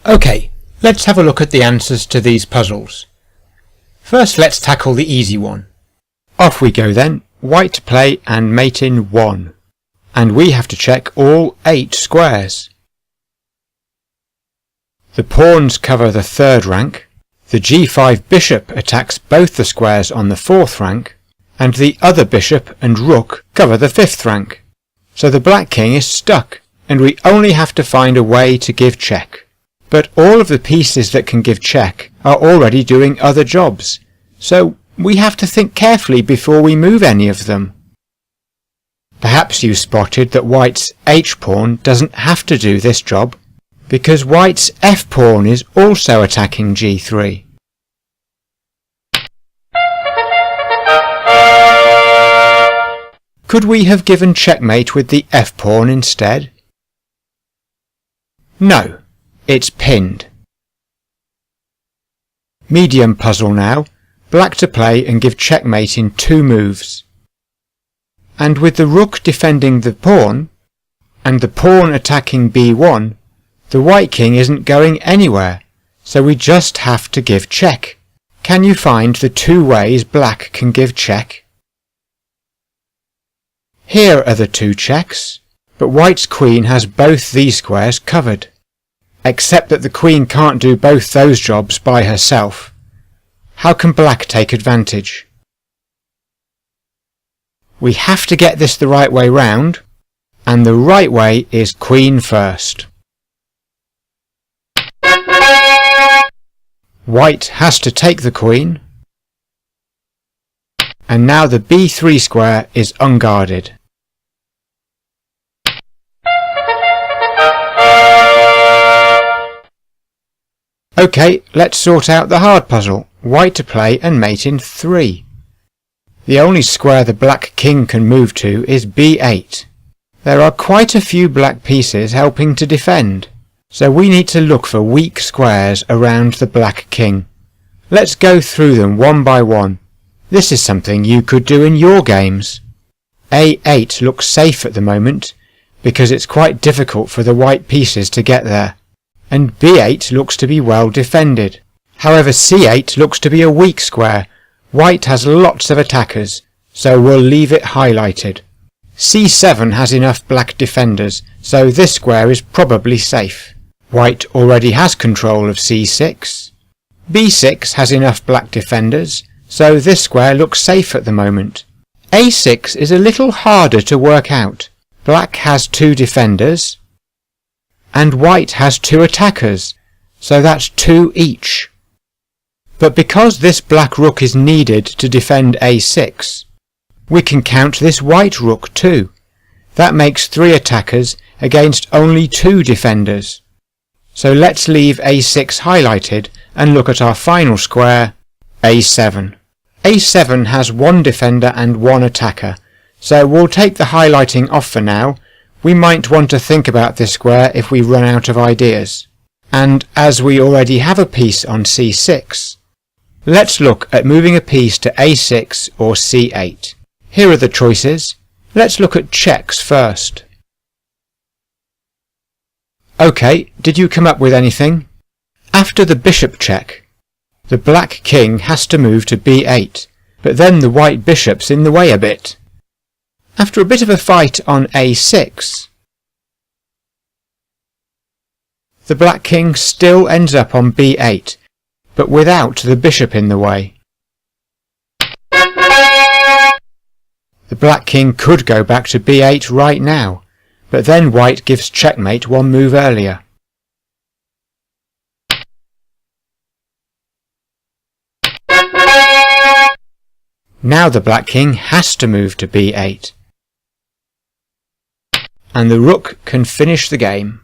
Okay, let's have a look at the answers to these puzzles. First let's tackle the easy one. Off we go then, white to play and mate in 1. And we have to check all 8 squares. The pawns cover the 3rd rank, the g5 bishop attacks both the squares on the 4th rank, and the other bishop and rook cover the 5th rank. So the black king is stuck, and we only have to find a way to give check. But all of the pieces that can give check are already doing other jobs, so we have to think carefully before we move any of them. Perhaps you spotted that white's h-pawn doesn't have to do this job, because white's f-pawn is also attacking g3. Could we have given checkmate with the f-pawn instead? No, it's pinned. Medium puzzle now, black to play and give checkmate in 2 moves. And with the rook defending the pawn, and the pawn attacking b1, the white king isn't going anywhere, so we just have to give check. Can you find the 2 ways black can give check? Here are the 2 checks, but white's queen has both these squares covered, except that the queen can't do both those jobs by herself. How can black take advantage? We have to get this the right way round, and the right way is queen first. White has to take the queen, and now the b3 square is unguarded. Okay, let's sort out the hard puzzle, white to play and mate in 3. The only square the black king can move to is b8. There are quite a few black pieces helping to defend, so we need to look for weak squares around the black king. Let's go through them one by one. This is something you could do in your games. a8 looks safe at the moment, because it's quite difficult for the white pieces to get there, and b8 looks to be well defended. However, c8 looks to be a weak square. White has lots of attackers, so we'll leave it highlighted. c7 has enough black defenders, so this square is probably safe. White already has control of c6. b6 has enough black defenders, so this square looks safe at the moment. a6 is a little harder to work out. Black has 2 defenders, and white has 2 attackers, so that's 2 each. But because this black rook is needed to defend a6, we can count this white rook too. That makes 3 attackers against only 2 defenders. So let's leave a6 highlighted and look at our final square, a7. a7 has 1 defender and 1 attacker, so we'll take the highlighting off for now. We might want to think about this square if we run out of ideas. And as we already have a piece on c6, let's look at moving a piece to a6 or c8. Here are the choices. Let's look at checks first. Okay, did you come up with anything? After the bishop check, the black king has to move to b8, but then the white bishop's in the way a bit. After a bit of a fight on a6, the black king still ends up on b8, but without the bishop in the way. The black king could go back to b8 right now, but then white gives checkmate 1 move earlier. Now the black king has to move to b8, and the rook can finish the game.